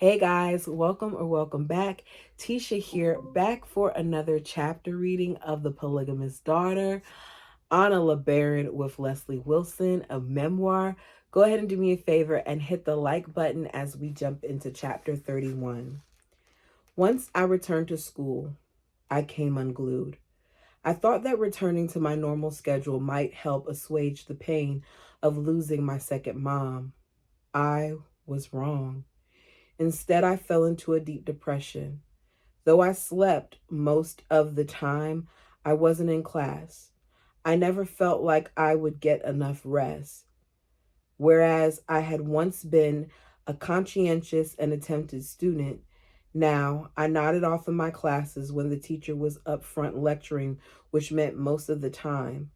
Hey guys, welcome back. Tisha here, back for another chapter reading of The Polygamist Daughter, Anna LeBaron with Leslie Wilson, a memoir. Go ahead and do me a favor and hit the like button as we jump into chapter 31. Once I returned to school, I came unglued. I thought that returning to my normal schedule might help assuage the pain of losing my second mom. I was wrong. Instead, I fell into a deep depression. Though I slept most of the time, I wasn't in class. I never felt like I would get enough rest. Whereas I had once been a conscientious and attentive student, now I nodded off in my classes when the teacher was up front lecturing, which meant most of the time.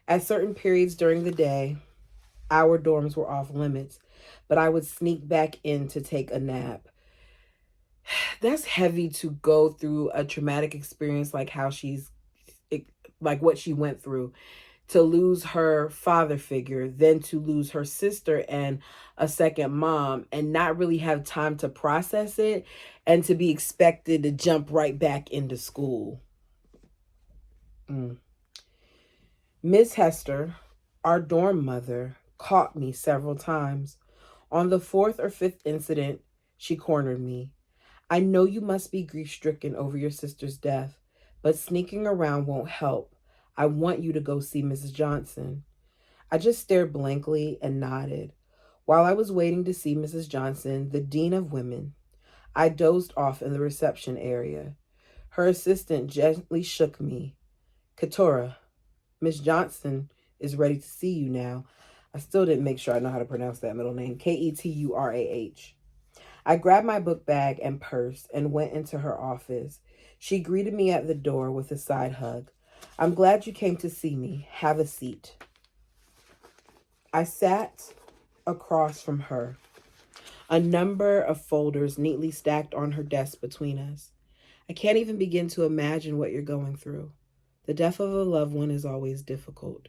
At certain periods during the day, our dorms were off limits, but I would sneak back in to take a nap. That's heavy to go through a traumatic experience like like what she went through, to lose her father figure, then to lose her sister and a second mom, and not really have time to process it, and to be expected to jump right back into school. Miss Hester, our dorm mother, caught me several times. On the fourth or fifth incident, she cornered me. I know you must be grief-stricken over your sister's death, but sneaking around won't help. I want you to go see Mrs. Johnson. I just stared blankly and nodded. While I was waiting to see Mrs. Johnson, the Dean of Women, I dozed off in the reception area. Her assistant gently shook me. Keturah, Miss Johnson is ready to see you now. I still didn't make sure I know how to pronounce that middle name. Keturah. I grabbed my book bag and purse and went into her office. She greeted me at the door with a side hug. I'm glad you came to see me. Have a seat. I sat across from her, a number of folders neatly stacked on her desk between us. I can't even begin to imagine what you're going through. The death of a loved one is always difficult,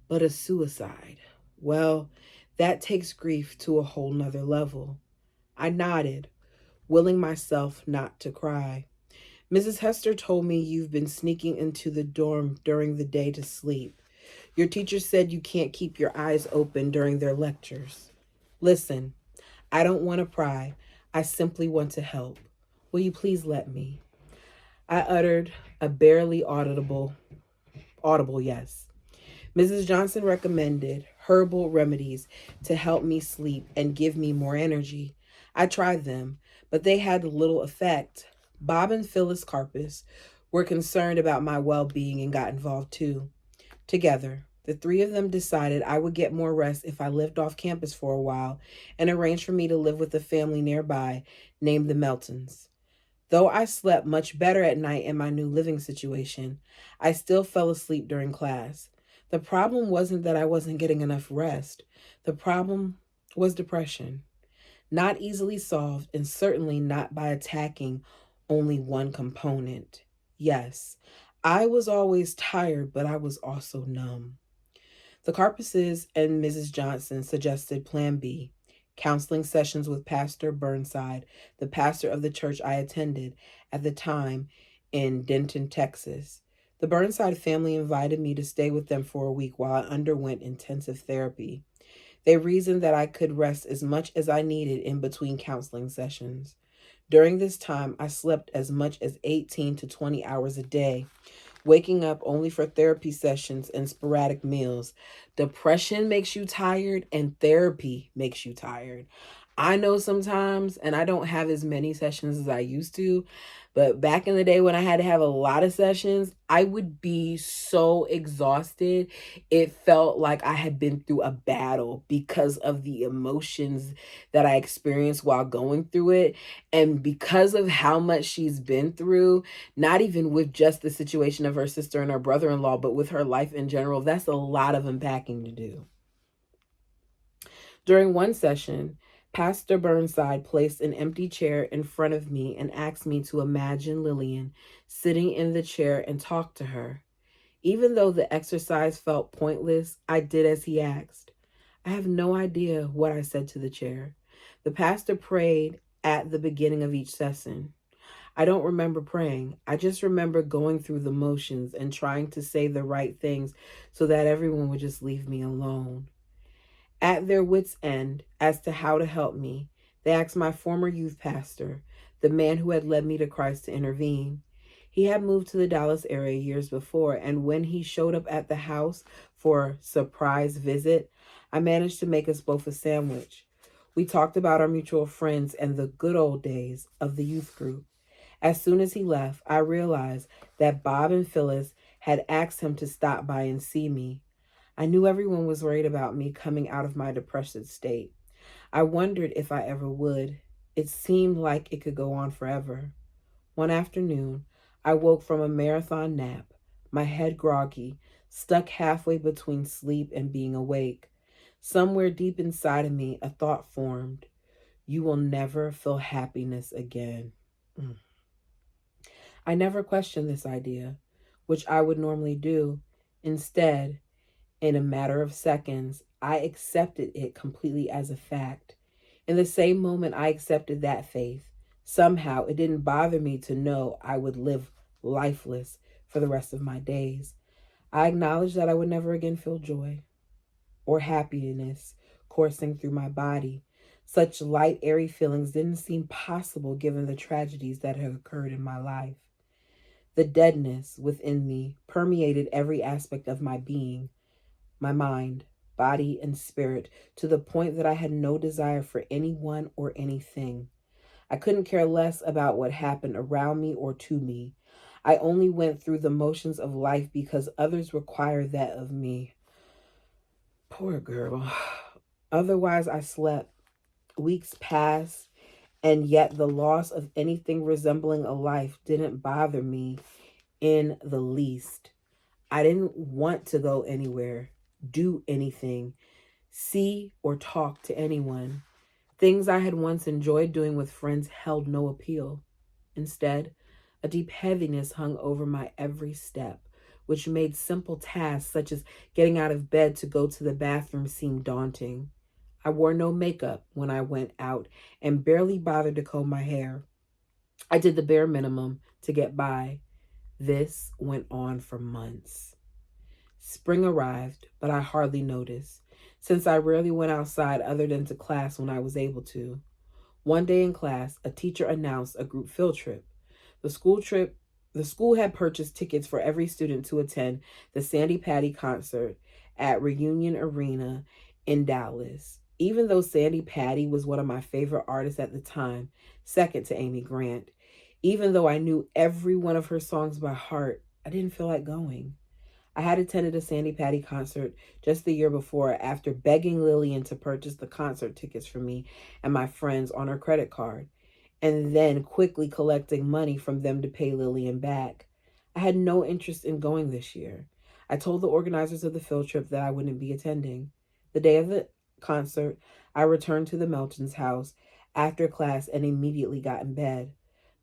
but a suicide, well, that takes grief to a whole nother level. I nodded, willing myself not to cry. Mrs. Hester told me you've been sneaking into the dorm during the day to sleep. Your teacher said you can't keep your eyes open during their lectures. Listen, I don't want to pry. I simply want to help. Will you please let me? I uttered a barely audible yes. Mrs. Johnson recommended herbal remedies to help me sleep and give me more energy. I tried them, but they had little effect. Bob and Phyllis Carpus were concerned about my well-being and got involved too. Together, the three of them decided I would get more rest if I lived off campus for a while and arranged for me to live with a family nearby named the Meltons. Though I slept much better at night in my new living situation, I still fell asleep during class. The problem wasn't that I wasn't getting enough rest. The problem was depression. Not easily solved, and certainly not by attacking only one component. Yes, I was always tired, but I was also numb. The Carpuses and Mrs. Johnson suggested Plan B, counseling sessions with Pastor Burnside, the pastor of the church I attended at the time in Denton, Texas. The Burnside family invited me to stay with them for a week while I underwent intensive therapy. They reasoned that I could rest as much as I needed in between counseling sessions. During this time, I slept as much as 18 to 20 hours a day, waking up only for therapy sessions and sporadic meals. Depression makes you tired, and therapy makes you tired. I know sometimes, and I don't have as many sessions as I used to, but back in the day when I had to have a lot of sessions, I would be so exhausted. It felt like I had been through a battle because of the emotions that I experienced while going through it. And because of how much she's been through, not even with just the situation of her sister and her brother-in-law, but with her life in general, that's a lot of unpacking to do. During one session, Pastor Burnside placed an empty chair in front of me and asked me to imagine Lillian sitting in the chair and talk to her. Even though the exercise felt pointless, I did as he asked. I have no idea what I said to the chair. The pastor prayed at the beginning of each session. I don't remember praying. I just remember going through the motions and trying to say the right things so that everyone would just leave me alone. At their wits' end as to how to help me, they asked my former youth pastor, the man who had led me to Christ, to intervene. He had moved to the Dallas area years before, and when he showed up at the house for a surprise visit, I managed to make us both a sandwich. We talked about our mutual friends and the good old days of the youth group. As soon as he left, I realized that Bob and Phyllis had asked him to stop by and see me. I knew everyone was worried about me coming out of my depressive state. I wondered if I ever would. It seemed like it could go on forever. One afternoon, I woke from a marathon nap, my head groggy, stuck halfway between sleep and being awake. Somewhere deep inside of me, a thought formed. You will never feel happiness again. I never questioned this idea, which I would normally do. Instead, in a matter of seconds, I accepted it completely as a fact. In the same moment I accepted that faith, somehow it didn't bother me to know I would live lifeless for the rest of my days. I acknowledged that I would never again feel joy or happiness coursing through my body. Such light, airy feelings didn't seem possible given the tragedies that had occurred in my life. The deadness within me permeated every aspect of my being, my mind, body, and spirit, to the point that I had no desire for anyone or anything. I couldn't care less about what happened around me or to me. I only went through the motions of life because others required that of me. Poor girl. Otherwise, I slept. Weeks passed, and yet the loss of anything resembling a life didn't bother me in the least. I didn't want to go anywhere, do anything, see or talk to anyone. Things I had once enjoyed doing with friends held no appeal. Instead, a deep heaviness hung over my every step, which made simple tasks such as getting out of bed to go to the bathroom seem daunting. I wore no makeup when I went out and barely bothered to comb my hair. I did the bare minimum to get by. This went on for months. Spring arrived, but I hardly noticed, since I rarely went outside other than to class when I was able to. One day in class, a teacher announced a group field trip. The school had purchased tickets for every student to attend the Sandy Patty concert at Reunion Arena in Dallas. Even though Sandy Patty was one of my favorite artists at the time, second to Amy Grant, even though I knew every one of her songs by heart, I didn't feel like going. I had attended a Sandy Patty concert just the year before after begging Lillian to purchase the concert tickets for me and my friends on her credit card, and then quickly collecting money from them to pay Lillian back. I had no interest in going this year. I told the organizers of the field trip that I wouldn't be attending. The day of the concert, I returned to the Melton's house after class and immediately got in bed.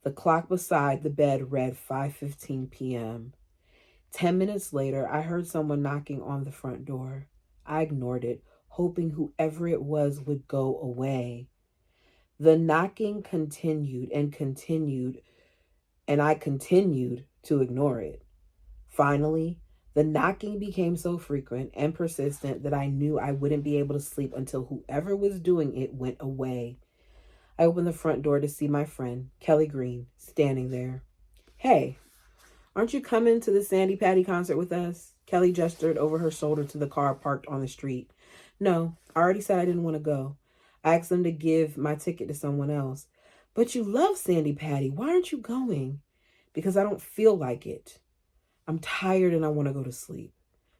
The clock beside the bed read 5:15 p.m. 10 minutes later, I heard someone knocking on the front door. I ignored it, hoping whoever it was would go away. The knocking continued and continued, and I continued to ignore it. Finally, the knocking became so frequent and persistent that I knew I wouldn't be able to sleep until whoever was doing it went away. I opened the front door to see my friend, Kelly Green, standing there. "Hey, aren't you coming to the Sandy Patty concert with us?" Kelly gestured over her shoulder to the car parked on the street. "No, I already said I didn't want to go. I asked them to give my ticket to someone else." "But you love Sandy Patty. Why aren't you going?" "Because I don't feel like it. I'm tired and I want to go to sleep."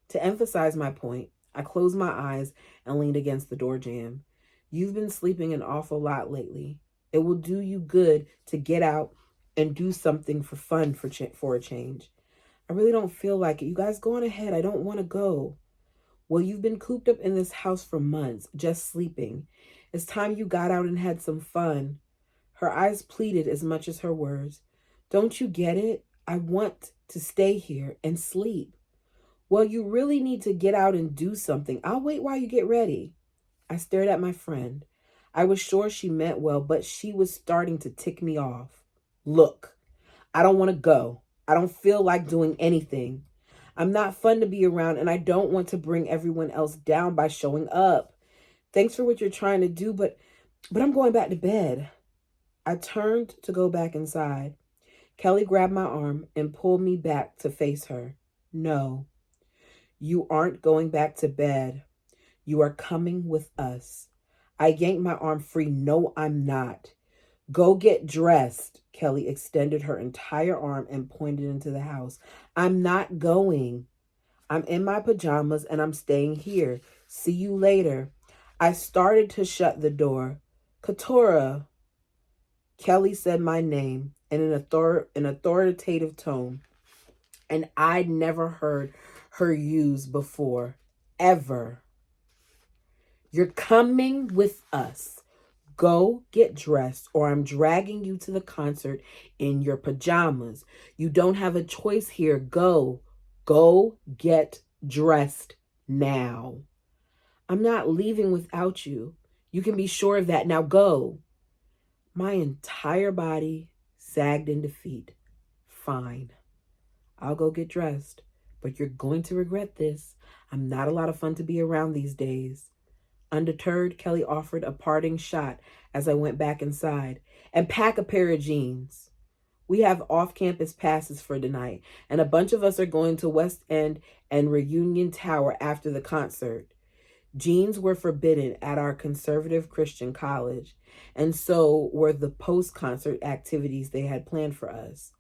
To emphasize my point, I closed my eyes and leaned against the door jamb. "You've been sleeping an awful lot lately. It will do you good to get out and do something for fun for a change." "I really don't feel like it. You guys go on ahead. I don't want to go." "Well, you've been cooped up in this house for months, just sleeping. It's time you got out and had some fun." Her eyes pleaded as much as her words. "Don't you get it? I want to stay here and sleep." "Well, you really need to get out and do something. I'll wait while you get ready." I stared at my friend. I was sure she meant well, but she was starting to tick me off. Look, I don't want to go. I don't feel like doing anything. I'm not fun to be around, and I don't want to bring everyone else down by showing up. Thanks for what you're trying to do, but I'm going back to bed. I turned to go back inside. Kelly grabbed my arm and pulled me back to face her. No, you aren't going back to bed. You are coming with us. I yanked my arm free. No, I'm not. Go get dressed. Kelly extended her entire arm and pointed into the house. I'm not going. I'm in my pajamas and I'm staying here. See you later. I started to shut the door. Katora. Kelly said my name in an authoritative tone, and I'd never heard her use before, ever. You're coming with us. Go get dressed, or I'm dragging you to the concert in your pajamas. You don't have a choice here. Go get dressed now. I'm not leaving without you. You can be sure of that. Now go. My entire body sagged in defeat. Fine. I'll go get dressed, but you're going to regret this. I'm not a lot of fun to be around these days. Undeterred, Kelly offered a parting shot as I went back inside. And pack a pair of jeans. We have off-campus passes for tonight, and a bunch of us are going to West End and Reunion Tower after the concert. Jeans were forbidden at our conservative Christian college, and so were the post-concert activities they had planned for us.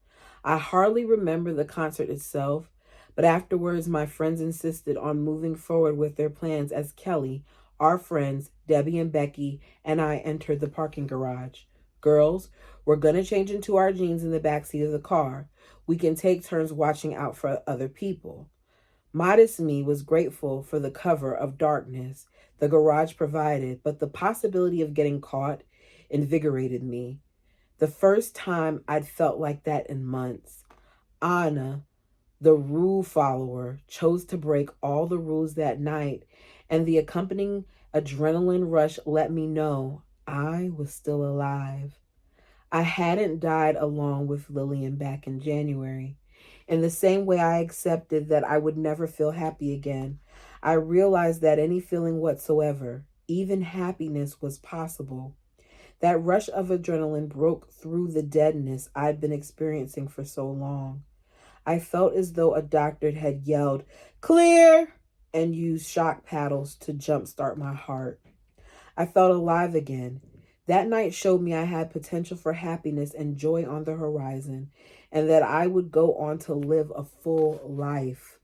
I hardly remember the concert itself, but afterwards my friends insisted on moving forward with their plans as Kelly, our friends, Debbie and Becky, and I entered the parking garage. Girls, we're going to change into our jeans in the backseat of the car. We can take turns watching out for other people. Modest me was grateful for the cover of darkness the garage provided, but the possibility of getting caught invigorated me. The first time I'd felt like that in months. Anna, the rule follower, chose to break all the rules that night, and the accompanying adrenaline rush let me know I was still alive. I hadn't died along with Lillian back in January. In the same way I accepted that I would never feel happy again, I realized that any feeling whatsoever, even happiness, was possible. That rush of adrenaline broke through the deadness I'd been experiencing for so long. I felt as though a doctor had yelled, "Clear!" and used shock paddles to jumpstart my heart. I felt alive again. That night showed me I had potential for happiness and joy on the horizon, and that I would go on to live a full life.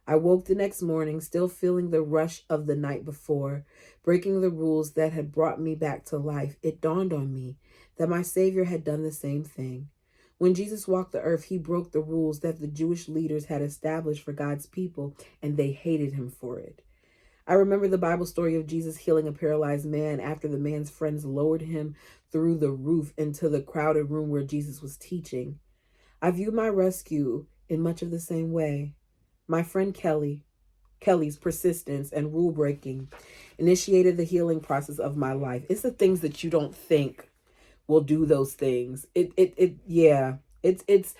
I woke the next morning still feeling the rush of the night before, breaking the rules that had brought me back to life. It dawned on me that my Savior had done the same thing. When Jesus walked the earth, he broke the rules that the Jewish leaders had established for God's people, and they hated him for it. I remember the Bible story of Jesus healing a paralyzed man after the man's friends lowered him through the roof into the crowded room where Jesus was teaching. I view my rescue in much of the same way. My friend Kelly's persistence and rule breaking initiated the healing process of my life. It's the things that you don't think will do those things. It's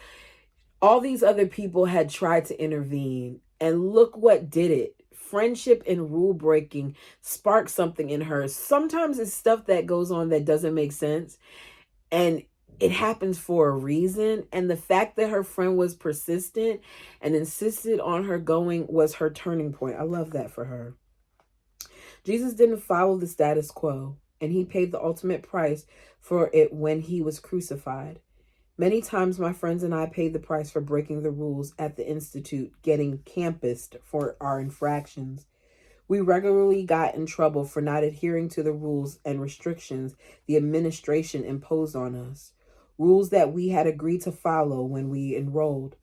all these other people had tried to intervene, and look what did it. Friendship and rule breaking sparked something in her. Sometimes it's stuff that goes on that doesn't make sense, and it happens for a reason. And the fact that her friend was persistent and insisted on her going was her turning point. I love that for her. Jesus didn't follow the status quo, and he paid the ultimate price for it when he was crucified. Many times my friends and I paid the price for breaking the rules at the Institute, getting campused for our infractions. We regularly got in trouble for not adhering to the rules and restrictions the administration imposed on us, rules that we had agreed to follow when we enrolled.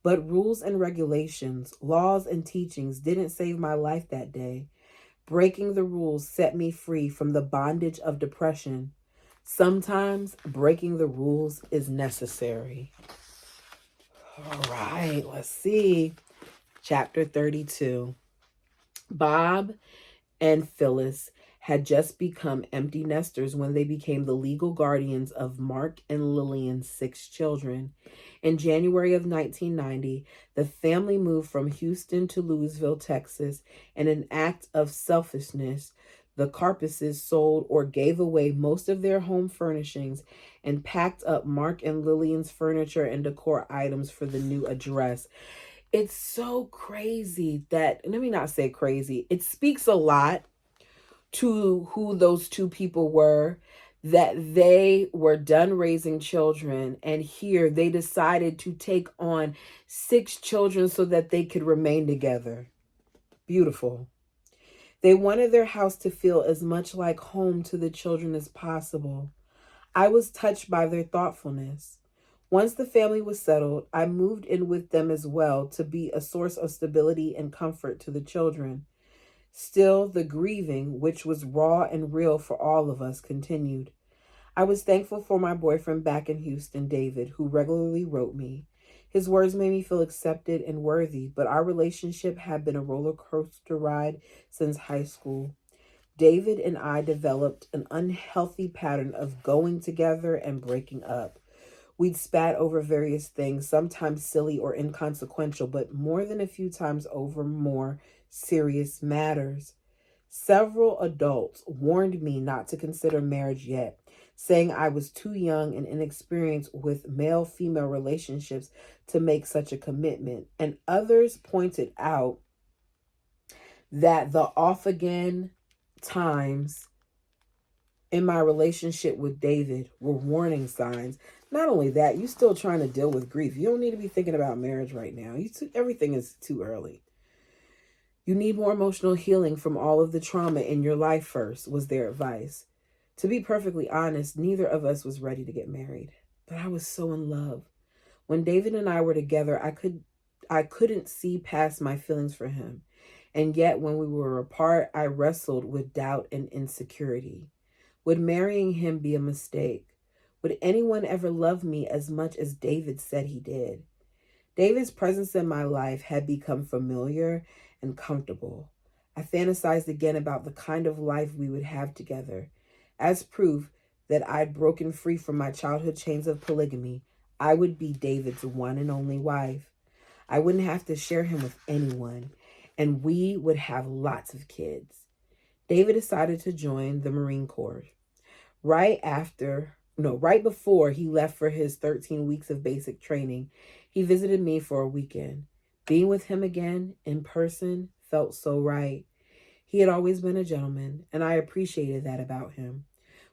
But rules and regulations, laws and teachings didn't save my life that day. Breaking the rules set me free from the bondage of depression. Sometimes breaking the rules is necessary. All right, let's see. Chapter 32. Bob and Phyllis had just become empty nesters when they became the legal guardians of Mark and Lillian's 6 children. In January of 1990, the family moved from Houston to Louisville, Texas. In an act of selfishness, the Carpuses sold or gave away most of their home furnishings and packed up Mark and Lillian's furniture and decor items for the new address. It's so crazy that, let me not say crazy, it speaks a lot to who those two people were, that they were done raising children, and here they decided to take on 6 children so that they could remain together. Beautiful. They wanted their house to feel as much like home to the children as possible. I was touched by their thoughtfulness. Once the family was settled, I moved in with them as well to be a source of stability and comfort to the children. Still, the grieving, which was raw and real for all of us, continued. I was thankful for my boyfriend back in Houston, David, who regularly wrote me. His words made me feel accepted and worthy, but our relationship had been a roller coaster ride since high school. David and I developed an unhealthy pattern of going together and breaking up. We'd spat over various things, sometimes silly or inconsequential, but more than a few times over more serious matters. Several adults warned me not to consider marriage yet, saying I was too young and inexperienced with male-female relationships to make such a commitment. And others pointed out that the off-again times in my relationship with David were warning signs. Not only that, you're still trying to deal with grief. You don't need to be thinking about marriage right now. Everything is too early. You need more emotional healing from all of the trauma in your life first, was their advice. To be perfectly honest, neither of us was ready to get married, but I was so in love. When David and I were together, I couldn't see past my feelings for him. And yet when we were apart, I wrestled with doubt and insecurity. Would marrying him be a mistake? Would anyone ever love me as much as David said he did? David's presence in my life had become familiar and comfortable. I fantasized again about the kind of life we would have together. As proof that I'd broken free from my childhood chains of polygamy, I would be David's one and only wife. I wouldn't have to share him with anyone, and we would have lots of kids. David decided to join the Marine Corps. Right before he left for his 13 weeks of basic training, he visited me for a weekend. Being with him again in person felt so right. He had always been a gentleman, and I appreciated that about him.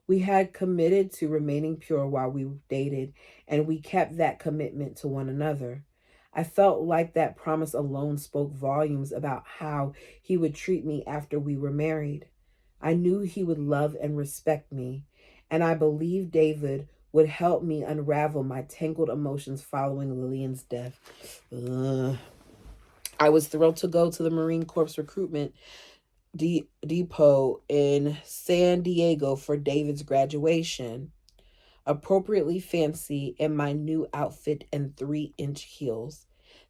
We had committed to remaining pure while we dated, and we kept that commitment to one another. I felt like that promise alone spoke volumes about how he would treat me after we were married. I knew he would love and respect me, and I believed David would help me unravel my tangled emotions following Lillian's death. I was thrilled to go to the Marine Corps recruitment depot in San Diego for David's graduation, appropriately fancy in my new outfit and 3-inch heels.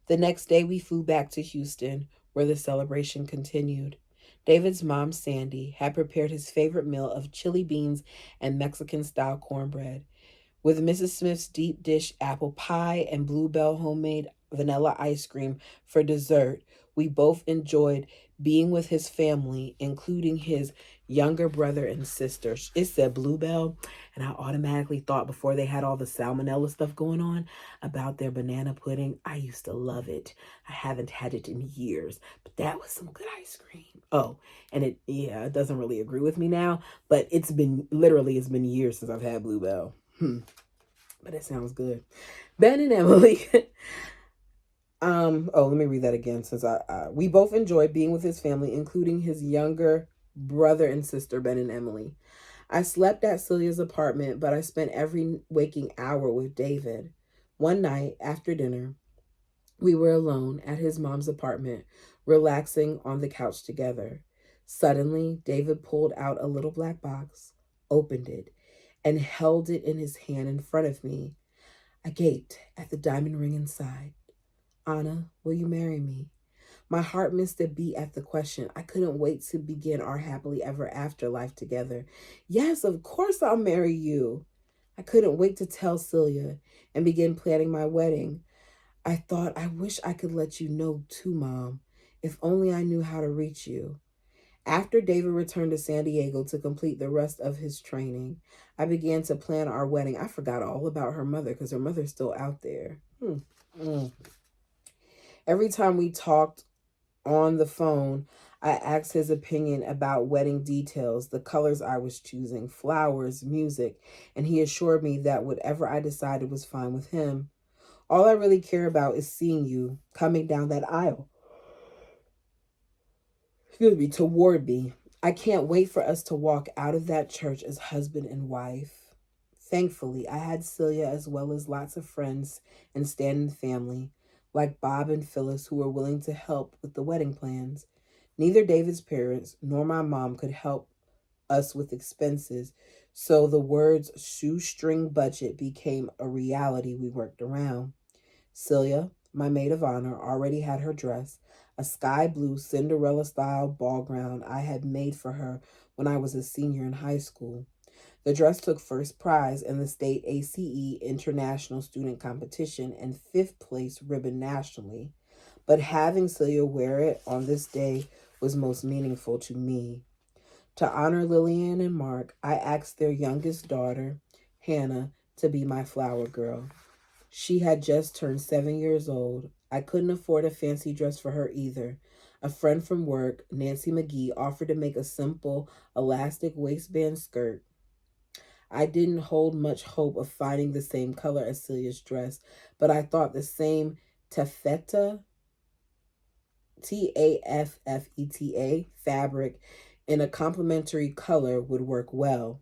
The next day we flew back to Houston, where the celebration continued. David's mom, Sandy, had prepared his favorite meal of chili beans and Mexican-style cornbread, with Mrs. Smith's deep dish apple pie and Bluebell homemade vanilla ice cream for dessert. We both enjoyed being with his family, including his younger brother and sister. It said Bluebell, and I automatically thought, before they had all the salmonella stuff going on, about their banana pudding. I used to love it. I haven't had it in years, but that was some good ice cream. Oh, and it doesn't really agree with me now, but it's been years since I've had Bluebell. But it sounds good. Ben and Emily. Let me read that again, since we both enjoyed being with his family, including his younger brother and sister, Ben and Emily. I slept at Celia's apartment, but I spent every waking hour with David. One night after dinner, we were alone at his mom's apartment, relaxing on the couch together. Suddenly, David pulled out a little black box, opened it, and held it in his hand in front of me. I gaped at the diamond ring inside. Anna, will you marry me? My heart missed a beat at the question. I couldn't wait to begin our happily ever after life together. Yes, of course I'll marry you. I couldn't wait to tell Celia and begin planning my wedding. I thought, I wish I could let you know too, Mom. If only I knew how to reach you. After David returned to San Diego to complete the rest of his training, I began to plan our wedding. I forgot all about her mother because her mother's still out there. Every time we talked on the phone, I asked his opinion about wedding details, the colors I was choosing, flowers, music, and he assured me that whatever I decided was fine with him. All I really care about is seeing you coming down that aisle. Toward me. I can't wait for us to walk out of that church as husband and wife. Thankfully, I had Celia as well as lots of friends and stand-in family, like Bob and Phyllis, who were willing to help with the wedding plans. Neither David's parents nor my mom could help us with expenses, so the words shoestring budget became a reality we worked around. Celia, my maid of honor, already had her dress, a sky blue Cinderella-style ball gown I had made for her when I was a senior in high school. The dress took first prize in the state ACE International Student Competition and fifth place ribbon nationally. But having Celia wear it on this day was most meaningful to me. To honor Lillian and Mark, I asked their youngest daughter, Hannah, to be my flower girl. She had just turned 7 years old. I couldn't afford a fancy dress for her either. A friend from work, Nancy McGee, offered to make a simple elastic waistband skirt. I didn't hold much hope of finding the same color as Celia's dress, but I thought the same taffeta, Taffeta fabric in a complementary color would work well.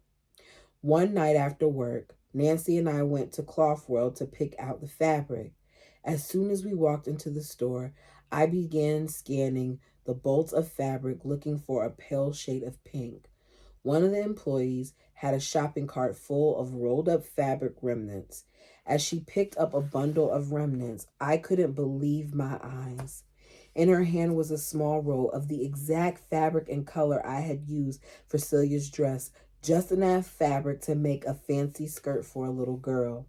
One night after work, Nancy and I went to Cloth World to pick out the fabric. As soon as we walked into the store, I began scanning the bolts of fabric looking for a pale shade of pink. One of the employees had a shopping cart full of rolled up fabric remnants. As she picked up a bundle of remnants, I couldn't believe my eyes. In her hand was a small roll of the exact fabric and color I had used for Celia's dress, just enough fabric to make a fancy skirt for a little girl.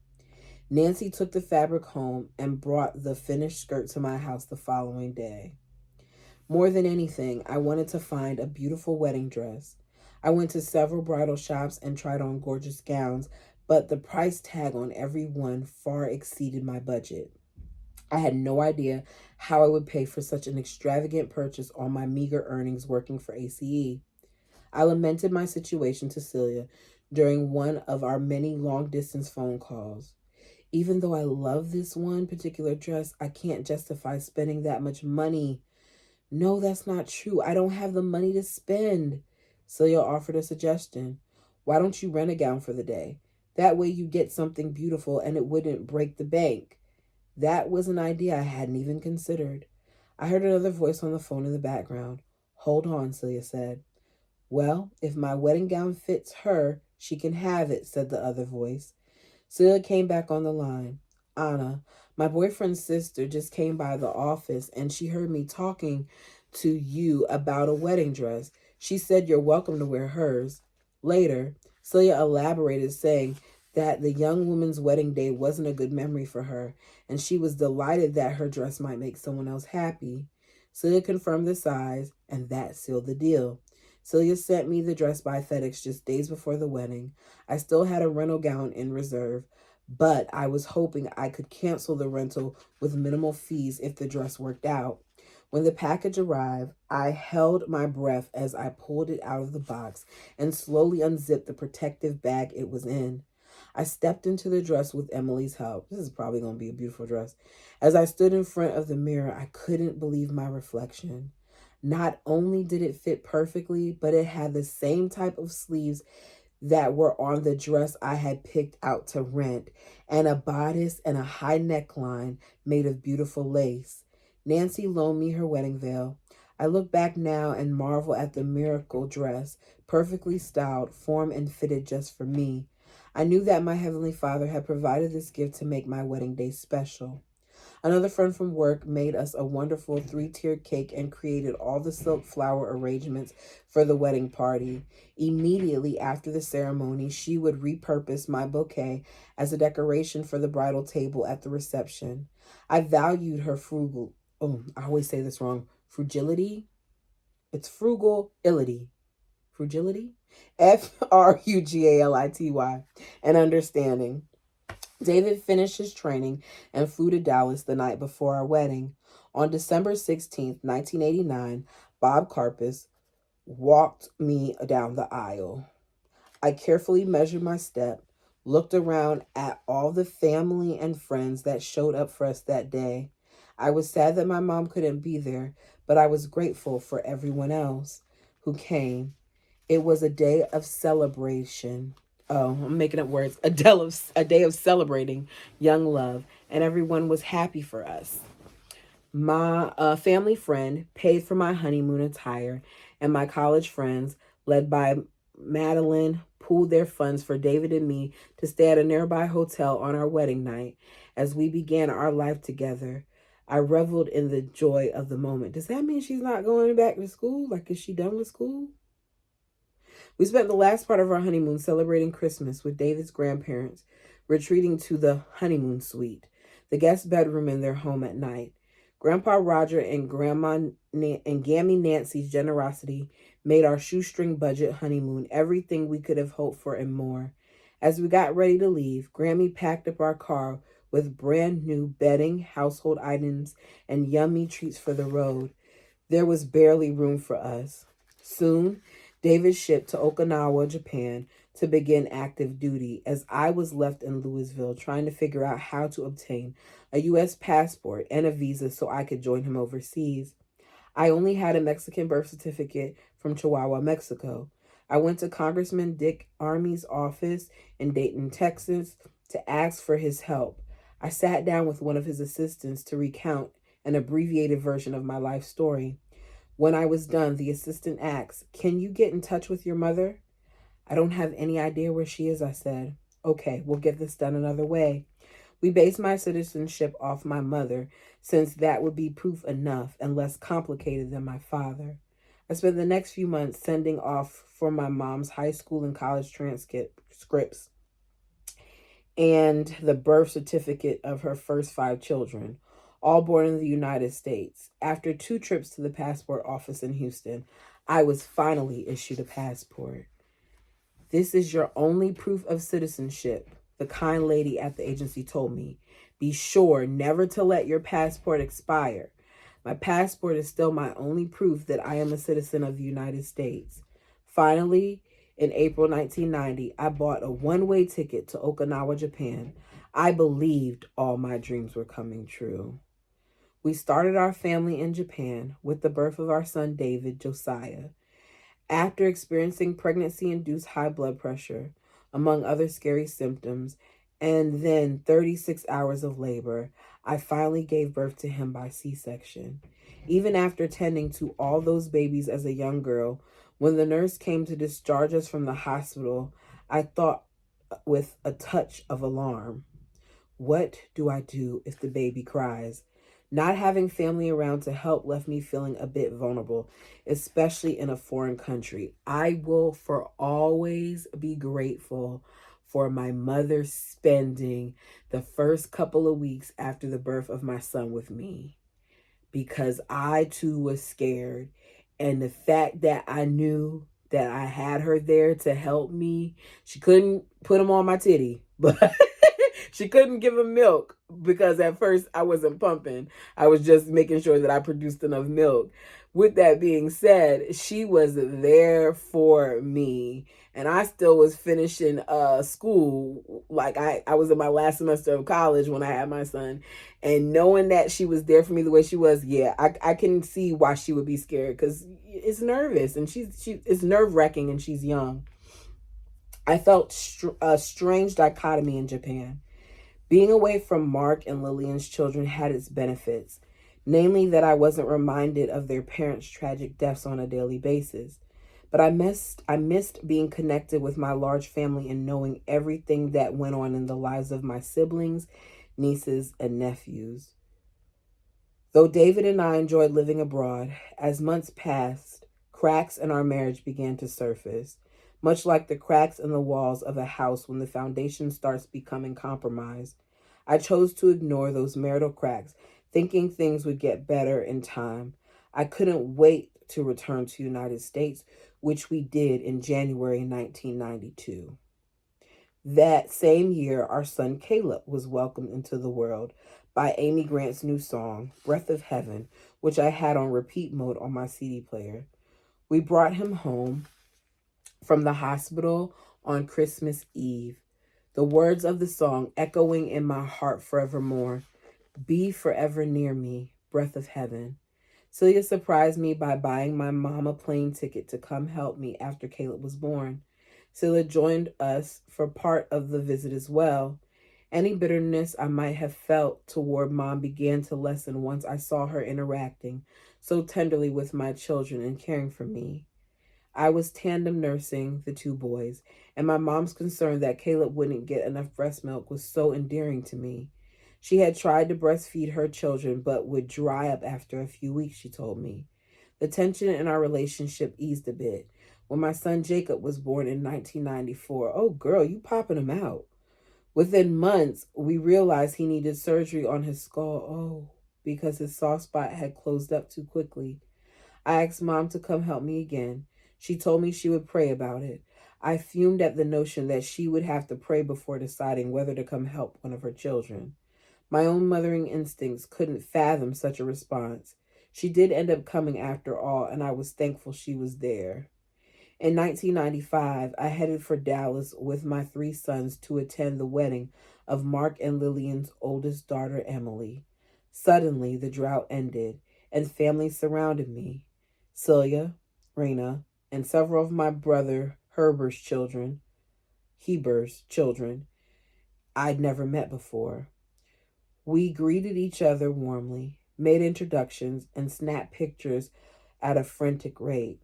Nancy took the fabric home and brought the finished skirt to my house the following day. More than anything, I wanted to find a beautiful wedding dress. I went to several bridal shops and tried on gorgeous gowns, but the price tag on every one far exceeded my budget. I had no idea how I would pay for such an extravagant purchase on my meager earnings working for ACE. I lamented my situation to Celia during one of our many long-distance phone calls. Even though I love this one particular dress, I can't justify spending that much money. No, that's not true. I don't have the money to spend. Celia offered a suggestion. Why don't you rent a gown for the day? That way you get something beautiful and it wouldn't break the bank. That was an idea I hadn't even considered. I heard another voice on the phone in the background. Hold on, Celia said. Well, if my wedding gown fits her, she can have it, said the other voice. Celia came back on the line. Anna, my boyfriend's sister just came by the office and she heard me talking to you about a wedding dress. She said you're welcome to wear hers. Later, Celia elaborated, saying that the young woman's wedding day wasn't a good memory for her, and she was delighted that her dress might make someone else happy. Celia confirmed the size, and that sealed the deal. Celia sent me the dress by FedEx just days before the wedding. I still had a rental gown in reserve, but I was hoping I could cancel the rental with minimal fees if the dress worked out. When the package arrived, I held my breath as I pulled it out of the box and slowly unzipped the protective bag it was in. I stepped into the dress with Emily's help. This is probably going to be a beautiful dress. As I stood in front of the mirror, I couldn't believe my reflection. Not only did it fit perfectly, but it had the same type of sleeves that were on the dress I had picked out to rent, and a bodice and a high neckline made of beautiful lace. Nancy loaned me her wedding veil. I look back now and marvel at the miracle dress, perfectly styled, formed and fitted just for me. I knew that my Heavenly Father had provided this gift to make my wedding day special. Another friend from work made us a wonderful three-tiered cake and created all the silk flower arrangements for the wedding party. Immediately after the ceremony, she would repurpose my bouquet as a decoration for the bridal table at the reception. I valued her I always say this wrong, frugility. It's frugality. Frugility? Frugality, and understanding. David finished his training and flew to Dallas the night before our wedding. On December 16th, 1989, Bob Carpus walked me down the aisle. I carefully measured my step, looked around at all the family and friends that showed up for us that day. I was sad that my mom couldn't be there, but I was grateful for everyone else who came. It was a day of celebration. Oh, I'm making up words. A day of celebrating young love, and everyone was happy for us. My family friend paid for my honeymoon attire, and my college friends, led by Madeline, pooled their funds for David and me to stay at a nearby hotel on our wedding night. As we began our life together, I reveled in the joy of the moment. Does that mean she's not going back to school? Like, is she done with school? We spent the last part of our honeymoon celebrating Christmas with David's grandparents, retreating to the honeymoon suite, the guest bedroom in their home at night. Grandpa Roger and Gammy Nancy's generosity made our shoestring budget honeymoon everything we could have hoped for and more. As we got ready to leave, Grammy packed up our car with brand new bedding, household items, and yummy treats for the road. There was barely room for us. Soon, David shipped to Okinawa, Japan, to begin active duty as I was left in Louisville trying to figure out how to obtain a U.S. passport and a visa so I could join him overseas. I only had a Mexican birth certificate from Chihuahua, Mexico. I went to Congressman Dick Armey's office in Dayton, Texas, to ask for his help. I sat down with one of his assistants to recount an abbreviated version of my life story. When I was done, the assistant asked, "Can you get in touch with your mother?" "I don't have any idea where she is," I said. "Okay, we'll get this done another way." We based my citizenship off my mother, since that would be proof enough and less complicated than my father. I spent the next few months sending off for my mom's high school and college transcripts and the birth certificate of her first 5 children, all born in the United States. After 2 trips to the passport office in Houston, I was finally issued a passport. "This is your only proof of citizenship," the kind lady at the agency told me. "Be sure never to let your passport expire." My passport is still my only proof that I am a citizen of the United States. Finally, in April 1990, I bought a one-way ticket to Okinawa, Japan. I believed all my dreams were coming true. We started our family in Japan with the birth of our son, David Josiah. After experiencing pregnancy-induced high blood pressure, among other scary symptoms, and then 36 hours of labor, I finally gave birth to him by C-section. Even after tending to all those babies as a young girl, when the nurse came to discharge us from the hospital, I thought with a touch of alarm, what do I do if the baby cries? Not having family around to help left me feeling a bit vulnerable, especially in a foreign country. I will for always be grateful for my mother spending the first couple of weeks after the birth of my son with me, because I too was scared. And the fact that I knew that I had her there to help me, she couldn't put him on my titty, but she couldn't give him milk because at first I wasn't pumping. I was just making sure that I produced enough milk. With that being said, she was there for me. And I still was finishing school. Like I was in my last semester of college when I had my son. And knowing that she was there for me the way she was, yeah, I can see why she would be scared, because it's nervous and it's nerve-wracking and she's young. I felt a strange dichotomy in Japan. Being away from Mark and Lillian's children had its benefits, namely that I wasn't reminded of their parents' tragic deaths on a daily basis. But I missed being connected with my large family and knowing everything that went on in the lives of my siblings, nieces, and nephews. Though David and I enjoyed living abroad, as months passed, cracks in our marriage began to surface, much like the cracks in the walls of a house when the foundation starts becoming compromised. I chose to ignore those marital cracks, thinking things would get better in time. I couldn't wait to return to the United States, which we did in January 1992. That same year, our son Caleb was welcomed into the world by Amy Grant's new song, Breath of Heaven, which I had on repeat mode on my CD player. We brought him home from the hospital on Christmas Eve. The words of the song echoing in my heart forevermore. Be forever near me, breath of heaven. Celia surprised me by buying my mom a plane ticket to come help me after Caleb was born. Celia joined us for part of the visit as well. Any bitterness I might have felt toward Mom began to lessen once I saw her interacting so tenderly with my children and caring for me. I was tandem nursing the two boys, and my mom's concern that Caleb wouldn't get enough breast milk was so endearing to me. She had tried to breastfeed her children, but would dry up after a few weeks, she told me. The tension in our relationship eased a bit. When my son Jacob was born in 1994, oh girl, you popping him out. Within months, we realized he needed surgery on his skull, because his soft spot had closed up too quickly. I asked Mom to come help me again. She told me she would pray about it. I fumed at the notion that she would have to pray before deciding whether to come help one of her children. My own mothering instincts couldn't fathom such a response. She did end up coming after all, and I was thankful she was there. In 1995, I headed for Dallas with my three sons to attend the wedding of Mark and Lillian's oldest daughter, Emily. Suddenly, the drought ended, and family surrounded me. Celia, Raina, and several of my brother Heber's children I'd never met before. We greeted each other warmly, made introductions, and snapped pictures at a frantic rate.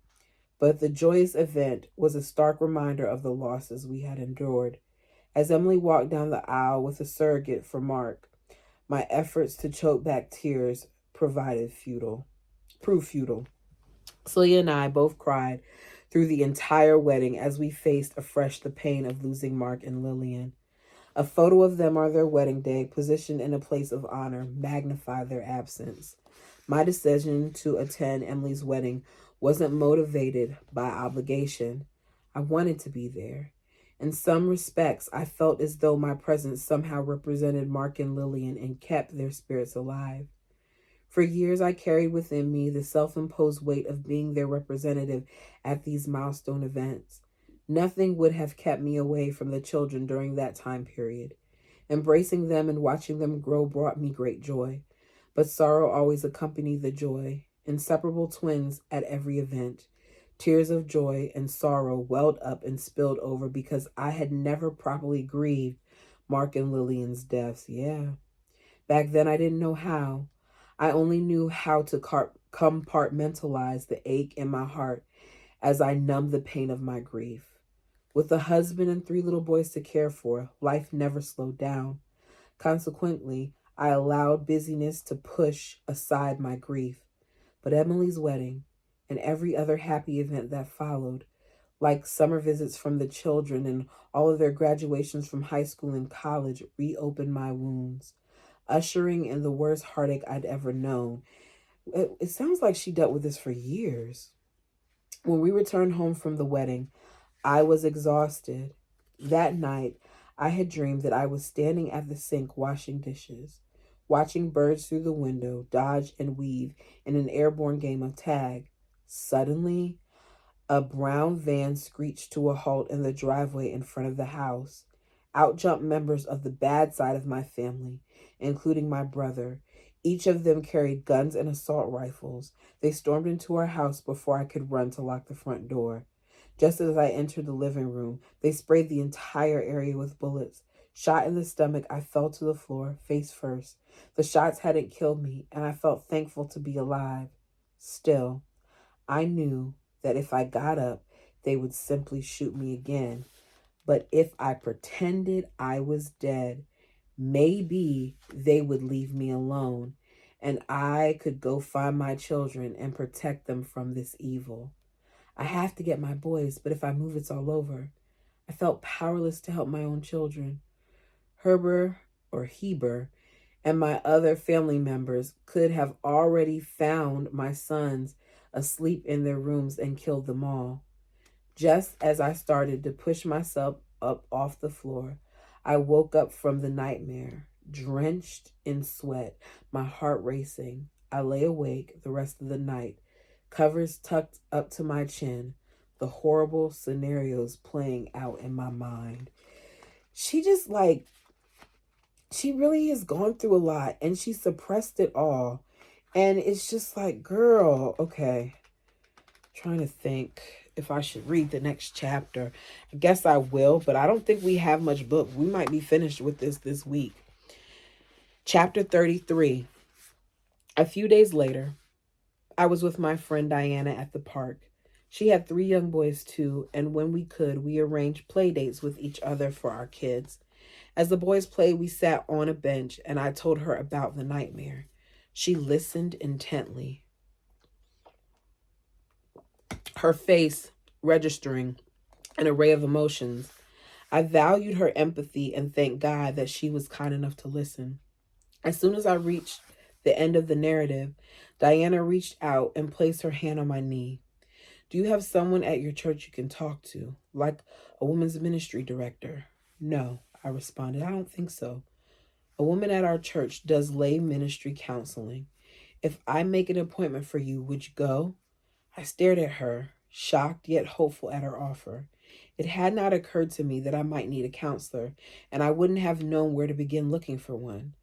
But the joyous event was a stark reminder of the losses we had endured. As Emily walked down the aisle with a surrogate for Mark, my efforts to choke back tears proved futile. Celia and I both cried through the entire wedding as we faced afresh the pain of losing Mark and Lillian. A photo of them on their wedding day, positioned in a place of honor, magnified their absence. My decision to attend Emily's wedding wasn't motivated by obligation. I wanted to be there. In some respects, I felt as though my presence somehow represented Mark and Lillian and kept their spirits alive. For years, I carried within me the self-imposed weight of being their representative at these milestone events. Nothing would have kept me away from the children during that time period. Embracing them and watching them grow brought me great joy. But sorrow always accompanied the joy, inseparable twins at every event. Tears of joy and sorrow welled up and spilled over because I had never properly grieved Mark and Lillian's deaths. Yeah. Back then, I didn't know how. I only knew how to compartmentalize the ache in my heart as I numbed the pain of my grief. With a husband and 3 little boys to care for, life never slowed down. Consequently, I allowed busyness to push aside my grief. But Emily's wedding and every other happy event that followed, like summer visits from the children and all of their graduations from high school and college, reopened my wounds, ushering in the worst heartache I'd ever known. It sounds like she dealt with this for years. When we returned home from the wedding, I was exhausted. That night, I had dreamed that I was standing at the sink washing dishes, watching birds through the window dodge and weave in an airborne game of tag. Suddenly, a brown van screeched to a halt in the driveway in front of the house. Out jumped members of the bad side of my family, including my brother. Each of them carried guns and assault rifles. They stormed into our house before I could run to lock the front door. Just as I entered the living room, they sprayed the entire area with bullets. Shot in the stomach, I fell to the floor, face first. The shots hadn't killed me, and I felt thankful to be alive. Still, I knew that if I got up, they would simply shoot me again. But if I pretended I was dead, maybe they would leave me alone. and I could go find my children and protect them from this evil. I have to get my boys, but if I move, it's all over. I felt powerless to help my own children. Heber and my other family members could have already found my sons asleep in their rooms and killed them all. Just as I started to push myself up off the floor, I woke up from the nightmare, drenched in sweat, my heart racing. I lay awake the rest of the night, covers tucked up to my chin, the horrible scenarios playing out in my mind. She just she really has gone through a lot and she suppressed it all. And it's just like, girl, okay. Trying to think if I should read the next chapter. I guess I will, but I don't think we have much book. We might be finished with this week. Chapter 33. A few days later, I was with my friend Diana at the park. She had 3 young boys too, and when we could, we arranged play dates with each other for our kids. As the boys played, we sat on a bench, and I told her about the nightmare. She listened intently, her face registering an array of emotions. I valued her empathy and thanked God that she was kind enough to listen. As soon as I reached the end of the narrative, Diana reached out and placed her hand on my knee. Do you have someone at your church you can talk to, like a women's ministry director? No, I responded. I don't think so. A woman at our church does lay ministry counseling. If I make an appointment for you, would you go? I stared at her, shocked yet hopeful at her offer. It had not occurred to me that I might need a counselor, and I wouldn't have known where to begin looking for one.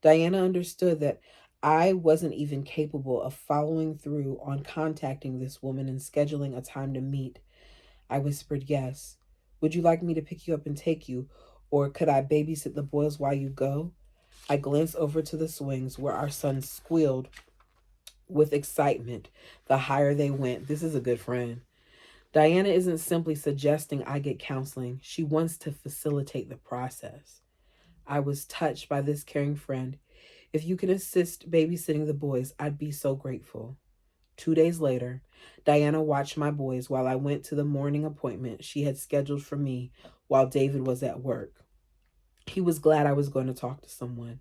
Diana understood that I wasn't even capable of following through on contacting this woman and scheduling a time to meet. I whispered yes. Would you like me to pick you up and take you, or could I babysit the boys while you go? I glanced over to the swings where our son squealed with excitement the higher they went. This is a good friend. Diana isn't simply suggesting I get counseling. She wants to facilitate the process. I was touched by this caring friend. If you can assist babysitting the boys, I'd be so grateful. 2 days later, Diana watched my boys while I went to the morning appointment she had scheduled for me while David was at work. He was glad I was going to talk to someone.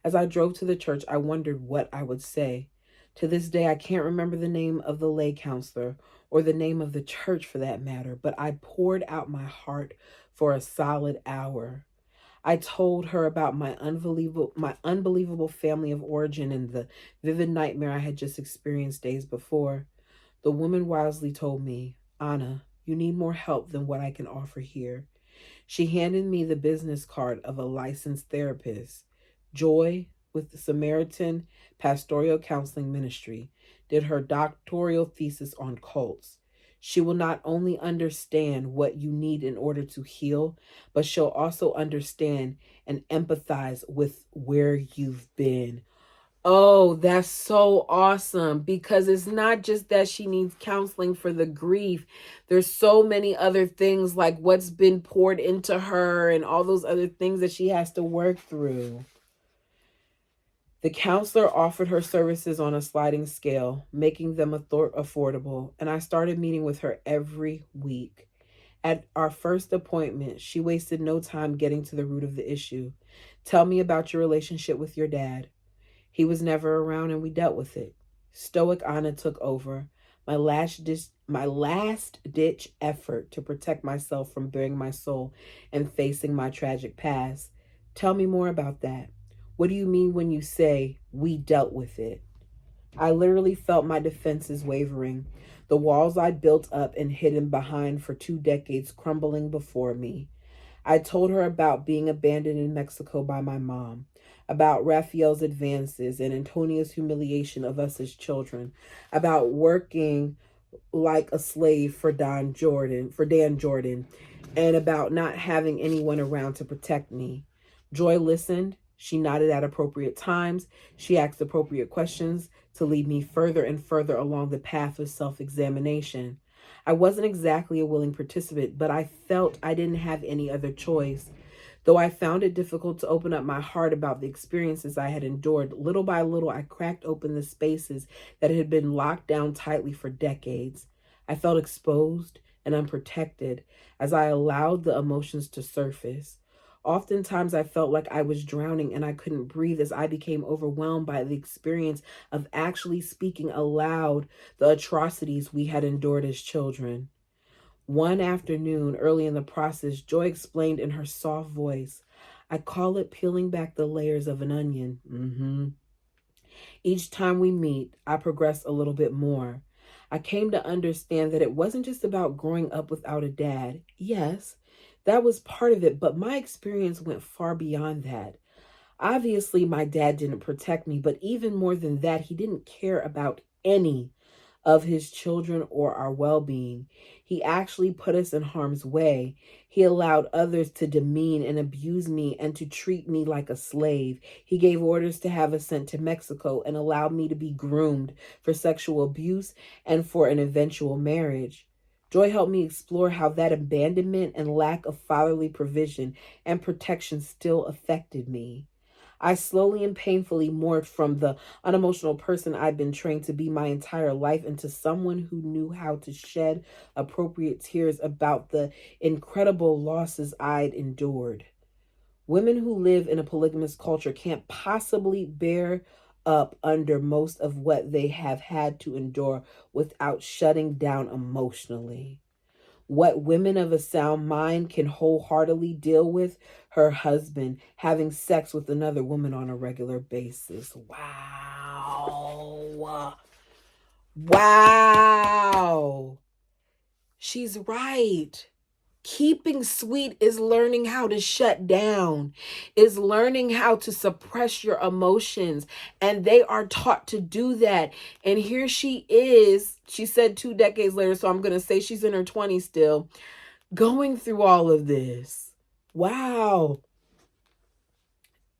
As I drove to the church, I wondered what I would say. To this day, I can't remember the name of the lay counselor or the name of the church for that matter, but I poured out my heart for a solid hour. I told her about my unbelievable family of origin and the vivid nightmare I had just experienced days before. The woman wisely told me, Anna, you need more help than what I can offer here. She handed me the business card of a licensed therapist. Joy, with the Samaritan Pastoral Counseling Ministry, did her doctoral thesis on cults. She will not only understand what you need in order to heal, but she'll also understand and empathize with where you've been. Oh, that's so awesome, because it's not just that she needs counseling for the grief. There's so many other things like what's been poured into her and all those other things that she has to work through. The counselor offered her services on a sliding scale, making them affordable, and I started meeting with her every week. At our first appointment, she wasted no time getting to the root of the issue. Tell me about your relationship with your dad. He was never around and we dealt with it. Stoic Anna took over, my last ditch effort to protect myself from bearing my soul and facing my tragic past. Tell me more about that. What do you mean when you say we dealt with it? I literally felt my defenses wavering, the walls I'd built up and hidden behind for 2 decades crumbling before me. I told her about being abandoned in Mexico by my mom, about Raphael's advances and Antonia's humiliation of us as children, about working like a slave for Dan Jordan, and about not having anyone around to protect me. Joy listened. She nodded at appropriate times. She asked appropriate questions to lead me further and further along the path of self-examination. I wasn't exactly a willing participant, but I felt I didn't have any other choice. Though I found it difficult to open up my heart about the experiences I had endured, little by little I cracked open the spaces that had been locked down tightly for decades. I felt exposed and unprotected as I allowed the emotions to surface. Oftentimes, I felt like I was drowning and I couldn't breathe as I became overwhelmed by the experience of actually speaking aloud the atrocities we had endured as children. One afternoon, early in the process, Joy explained in her soft voice, "I call it peeling back the layers of an onion. Each time we meet, I progress a little bit more. I came to understand that it wasn't just about growing up without a dad. Yes, that was part of it, but my experience went far beyond that. Obviously, my dad didn't protect me, but even more than that, he didn't care about any of his children or our well being. He actually put us in harm's way. He allowed others to demean and abuse me and to treat me like a slave. He gave orders to have us sent to Mexico and allowed me to be groomed for sexual abuse and for an eventual marriage. Joy helped me explore how that abandonment and lack of fatherly provision and protection still affected me. I slowly and painfully morphed from the unemotional person I'd been trained to be my entire life into someone who knew how to shed appropriate tears about the incredible losses I'd endured. Women who live in a polygamous culture can't possibly bear up under most of what they have had to endure without shutting down emotionally. What women of a sound mind can wholeheartedly deal with, her husband having sex with another woman on a regular basis. Wow. Wow. She's right. Keeping sweet is learning how to shut down, is learning how to suppress your emotions. And they are taught to do that. And here she is, she said 2 decades later, so I'm going to say she's in her 20s still, going through all of this. Wow.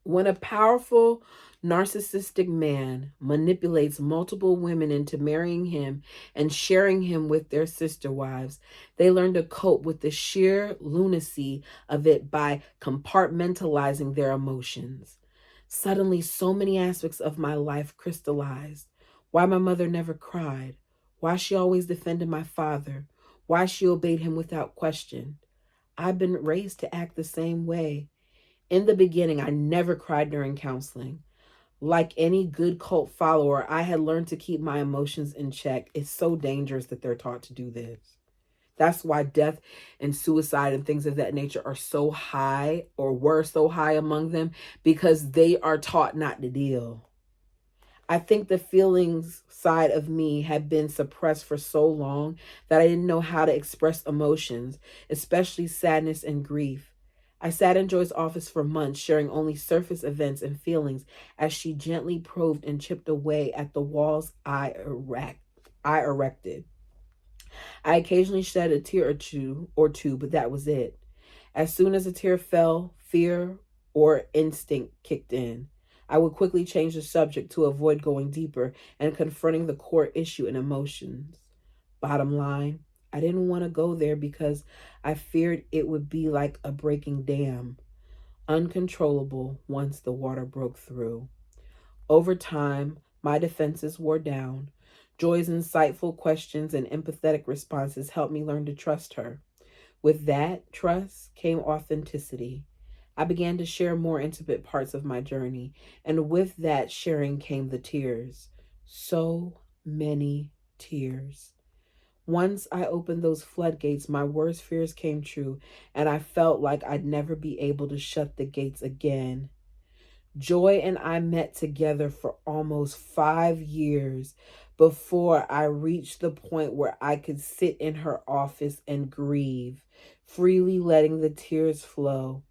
When a powerful narcissistic man manipulates multiple women into marrying him and sharing him with their sister wives, they learn to cope with the sheer lunacy of it by compartmentalizing their emotions. Suddenly, so many aspects of my life crystallized. Why my mother never cried, why she always defended my father, why she obeyed him without question. I've been raised to act the same way. In the beginning, I never cried during counseling. Like any good cult follower, I had learned to keep my emotions in check. It's so dangerous that they're taught to do this. That's why death and suicide and things of that nature are so high, or were so high among them, because they are taught not to deal. I think the feelings side of me had been suppressed for so long that I didn't know how to express emotions, especially sadness and grief. I sat in Joy's office for months, sharing only surface events and feelings as she gently probed and chipped away at the walls I erected. I occasionally shed a tear or two, but that was it. As soon as a tear fell, fear or instinct kicked in. I would quickly change the subject to avoid going deeper and confronting the core issue and emotions. Bottom line, I didn't want to go there because I feared it would be like a breaking dam, uncontrollable once the water broke through. Over time, my defenses wore down. Joy's insightful questions and empathetic responses helped me learn to trust her. With that trust came authenticity. I began to share more intimate parts of my journey, and with that sharing came the tears. So many tears. Once I opened those floodgates, my worst fears came true, and I felt like I'd never be able to shut the gates again. Joy and I met together for almost 5 years before I reached the point where I could sit in her office and grieve, freely letting the tears flow.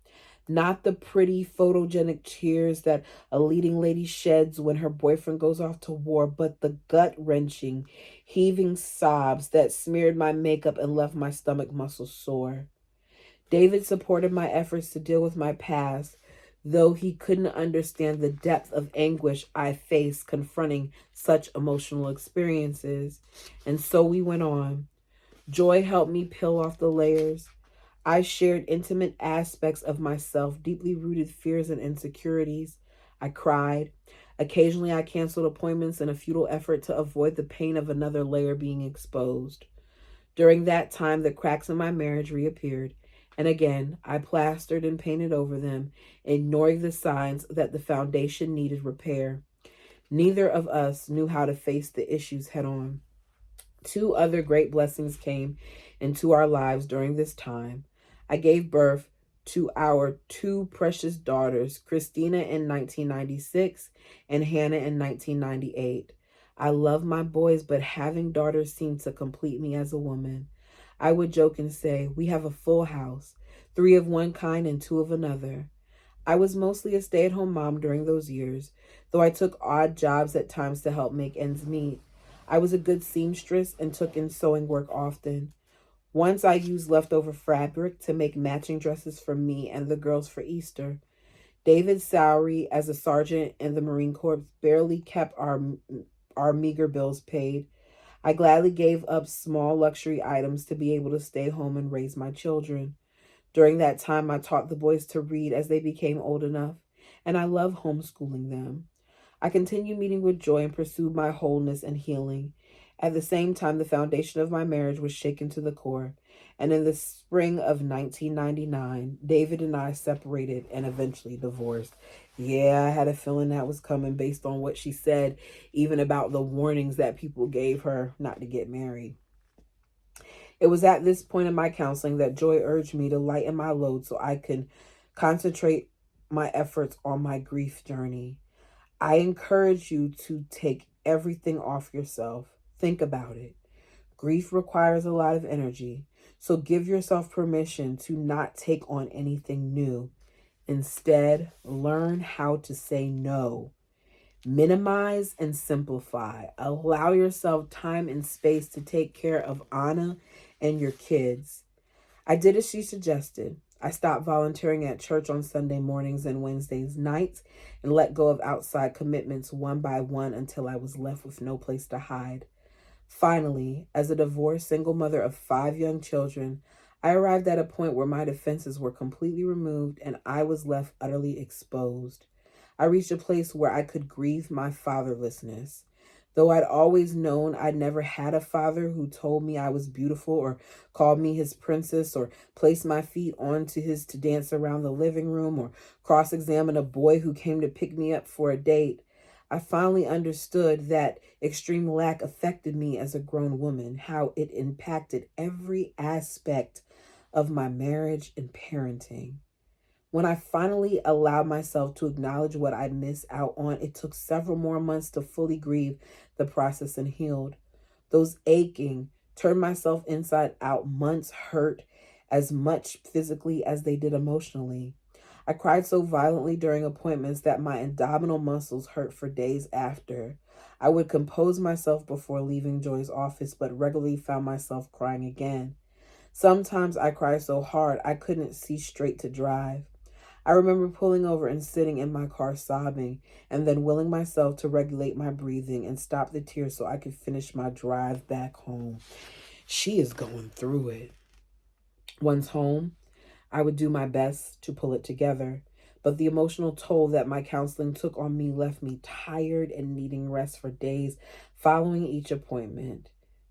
Not the pretty photogenic tears that a leading lady sheds when her boyfriend goes off to war, but the gut-wrenching, heaving sobs that smeared my makeup and left my stomach muscles sore. David supported my efforts to deal with my past, though he couldn't understand the depth of anguish I faced confronting such emotional experiences. And so we went on. Joy helped me peel off the layers. I shared intimate aspects of myself, deeply rooted fears and insecurities. I cried. Occasionally, I canceled appointments in a futile effort to avoid the pain of another layer being exposed. During that time, the cracks in my marriage reappeared, and again, I plastered and painted over them, ignoring the signs that the foundation needed repair. Neither of us knew how to face the issues head on. Two other great blessings came into our lives during this time. I gave birth to our two precious daughters, Christina in 1996 and Hannah in 1998. I love my boys, but having daughters seemed to complete me as a woman. I would joke and say, we have a full house, three of one kind and two of another. I was mostly a stay-at-home mom during those years, though I took odd jobs at times to help make ends meet. I was a good seamstress and took in sewing work often. Once I used leftover fabric to make matching dresses for me and the girls for Easter. David's salary as a sergeant in the Marine Corps barely kept our meager bills paid. I gladly gave up small luxury items to be able to stay home and raise my children. During that time, I taught the boys to read as they became old enough, and I love homeschooling them. I continued meeting with joy and pursued my wholeness and healing. At the same time, the foundation of my marriage was shaken to the core, and in the spring of 1999, David and I separated and eventually divorced. Yeah, I had a feeling that was coming based on what she said, even about the warnings that people gave her not to get married. It was at this point in my counseling that Joy urged me to lighten my load so I could concentrate my efforts on my grief journey. I encourage you to take everything off yourself. Think about it. Grief requires a lot of energy, so give yourself permission to not take on anything new. Instead, learn how to say no. Minimize and simplify. Allow yourself time and space to take care of Anna and your kids. I did as she suggested. I stopped volunteering at church on Sunday mornings and Wednesdays nights and let go of outside commitments one by one until I was left with no place to hide. Finally, as a divorced single mother of 5 young children, I arrived at a point where my defenses were completely removed and I was left utterly exposed. I reached a place where I could grieve my fatherlessness. Though I'd always known I'd never had a father who told me I was beautiful or called me his princess or placed my feet onto his to dance around the living room or cross-examine a boy who came to pick me up for a date, I finally understood that extreme lack affected me as a grown woman, how it impacted every aspect of my marriage and parenting. When I finally allowed myself to acknowledge what I missed out on, it took several more months to fully grieve the process and healed. Those aching, turned myself inside out months hurt as much physically as they did emotionally. I cried so violently during appointments that my abdominal muscles hurt for days after. I would compose myself before leaving Joy's office, but regularly found myself crying again. Sometimes I cried so hard I couldn't see straight to drive. I remember pulling over and sitting in my car sobbing, and then willing myself to regulate my breathing and stop the tears so I could finish my drive back home. She is going through it. Once home, I would do my best to pull it together, but the emotional toll that my counseling took on me left me tired and needing rest for days following each appointment.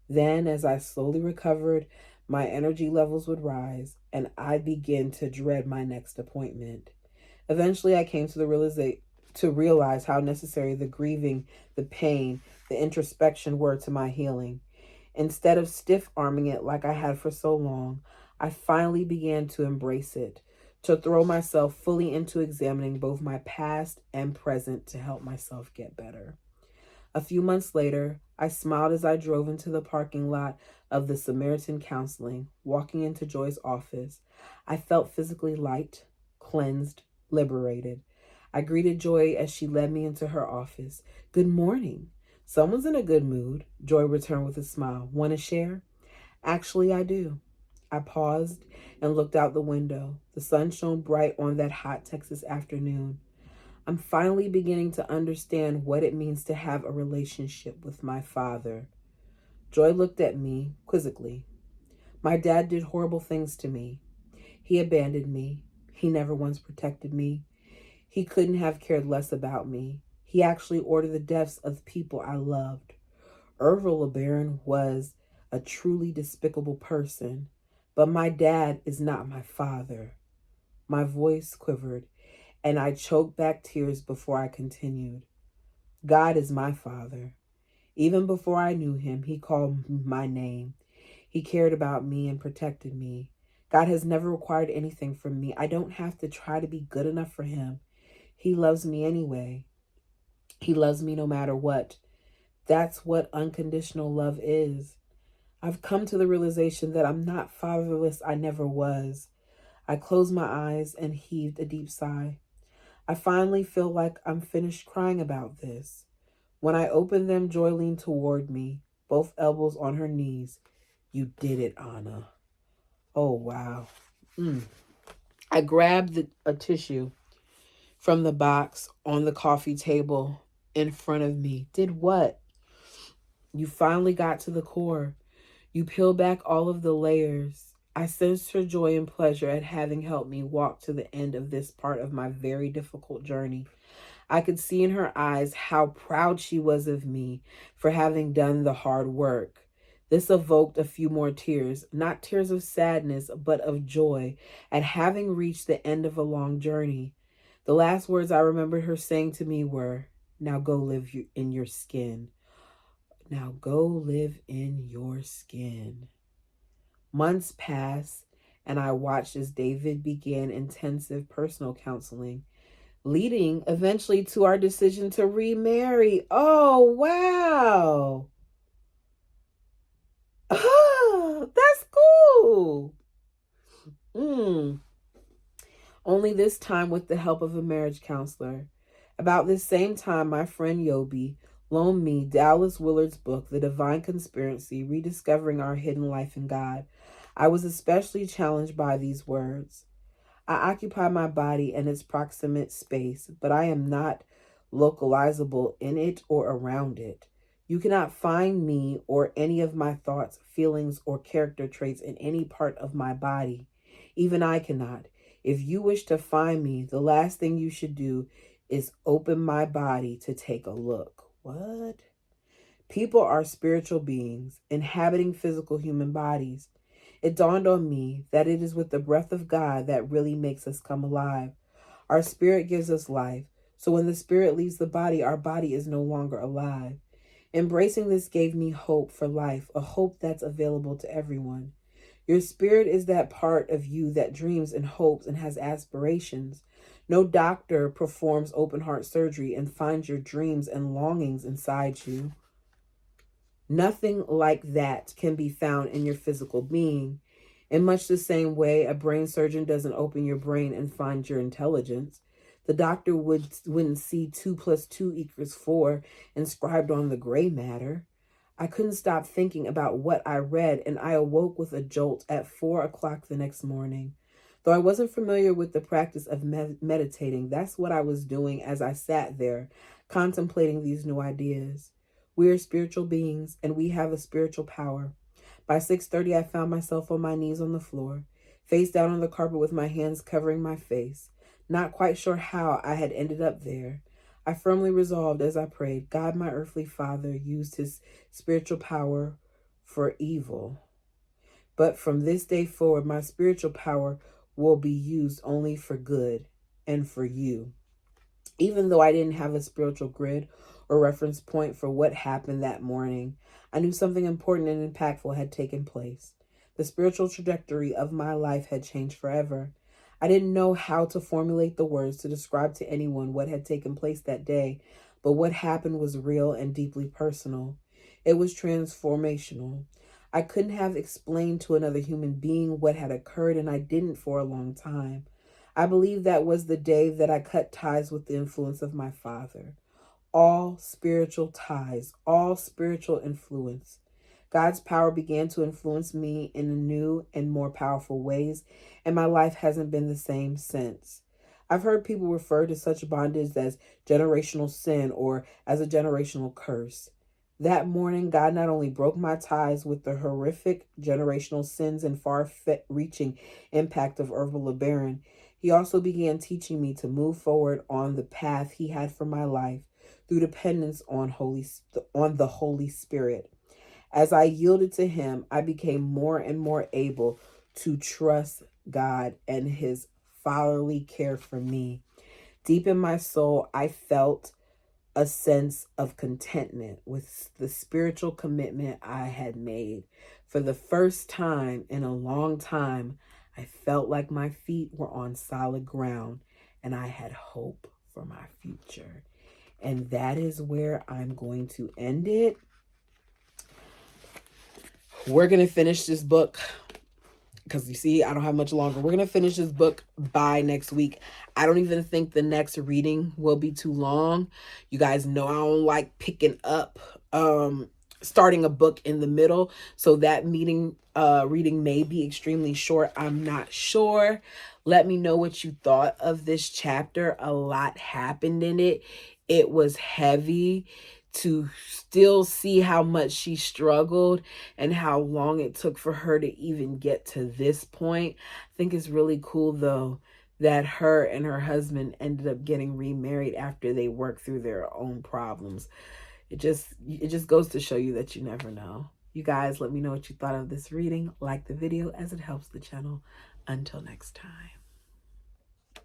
Then, as I slowly recovered, my energy levels would rise, and I began to dread my next appointment. Eventually, I came to realize how necessary the grieving, the pain, the introspection were to my healing. Instead of stiff-arming it like I had for so long, I finally began to embrace it, to throw myself fully into examining both my past and present to help myself get better. A few months later, I smiled as I drove into the parking lot of the Samaritan Counseling, walking into Joy's office. I felt physically light, cleansed, liberated. I greeted Joy as she led me into her office. "Good morning. Someone's in a good mood," Joy returned with a smile. "Want to share?" "Actually, I do." I paused and looked out the window. The sun shone bright on that hot Texas afternoon. I'm finally beginning to understand what it means to have a relationship with my father. Joy looked at me quizzically. "My dad did horrible things to me. He abandoned me. He never once protected me. He couldn't have cared less about me. He actually ordered the deaths of people I loved. Ervil LeBaron was a truly despicable person, but my dad is not my father. My voice quivered, and I choked back tears before I continued. God is my father. Even before I knew him, he called my name. He cared about me and protected me. God has never required anything from me. I don't have to try to be good enough for him. He loves me anyway. He loves me no matter what. That's what unconditional love is. I've come to the realization that I'm not fatherless. I never was. I closed my eyes and heaved a deep sigh. I finally feel like I'm finished crying about this. When I opened them, Joy leaned toward me, both elbows on her knees. You did it, Anna. Oh, wow. I grabbed a tissue from the box on the coffee table in front of me. Did what? You finally got to the core. You peel back all of the layers. I sensed her joy and pleasure at having helped me walk to the end of this part of my very difficult journey. I could see in her eyes how proud she was of me for having done the hard work. This evoked a few more tears, not tears of sadness, but of joy at having reached the end of a long journey. The last words I remembered her saying to me were, "Now go live in your skin. Now go live in your skin." Months passed, and I watched as David began intensive personal counseling, leading eventually to our decision to remarry. Oh, wow. Oh, that's cool. Only this time with the help of a marriage counselor. About this same time, my friend Yobi loaned me Dallas Willard's book, The Divine Conspiracy, Rediscovering Our Hidden Life in God. I was especially challenged by these words. I occupy my body and its proximate space, but I am not localizable in it or around it. You cannot find me or any of my thoughts, feelings, or character traits in any part of my body. Even I cannot. If you wish to find me, the last thing you should do is open my body to take a look. What? People are spiritual beings inhabiting physical human bodies. It dawned on me that it is with the breath of God that really makes us come alive. Our spirit gives us life. So when the spirit leaves the body, our body is no longer alive. Embracing this gave me hope for life, a hope that's available to everyone. Your spirit is that part of you that dreams and hopes and has aspirations. No doctor performs open heart surgery and finds your dreams and longings inside you. Nothing like that can be found in your physical being. In much the same way, a brain surgeon doesn't open your brain and find your intelligence. The doctor wouldn't see 2 + 2 = 4 inscribed on the gray matter. I couldn't stop thinking about what I read, and I awoke with a jolt at 4 o'clock the next morning. Though I wasn't familiar with the practice of meditating, that's what I was doing as I sat there, contemplating these new ideas. We are spiritual beings, and we have a spiritual power. By 6:30, I found myself on my knees on the floor, face down on the carpet with my hands covering my face, not quite sure how I had ended up there. I firmly resolved as I prayed, God, my earthly father, used his spiritual power for evil. But from this day forward, my spiritual power will be used only for good and for you. Even though I didn't have a spiritual grid or reference point for what happened that morning, I knew something important and impactful had taken place. The spiritual trajectory of my life had changed forever. I didn't know how to formulate the words to describe to anyone what had taken place that day, but what happened was real and deeply personal. It was transformational. I couldn't have explained to another human being what had occurred, and I didn't for a long time. I believe that was the day that I cut ties with the influence of my father. All spiritual ties, all spiritual influence. God's power began to influence me in new and more powerful ways, and my life hasn't been the same since. I've heard people refer to such bondage as generational sin or as a generational curse. That morning, God not only broke my ties with the horrific generational sins and far-reaching impact of Urval LeBaron, he also began teaching me to move forward on the path he had for my life through dependence on the Holy Spirit. As I yielded to him, I became more and more able to trust God and his fatherly care for me. Deep in my soul, I felt a sense of contentment with the spiritual commitment I had made. For the first time in a long time, I felt like my feet were on solid ground and I had hope for my future. And that is where I'm going to end it. We're going to finish this book because you see, I don't have much longer. We're going to finish this book by next week. I don't even think the next reading will be too long. You guys know I don't like picking up, starting a book in the middle. So that reading may be extremely short. I'm not sure. Let me know what you thought of this chapter. A lot happened in it. It was heavy to still see how much she struggled and how long it took for her to even get to this point. I think it's really cool though that her and her husband ended up getting remarried after they worked through their own problems. It just goes to show you that you never know. You guys, let me know what you thought of this reading. Like the video as it helps the channel. Until next time.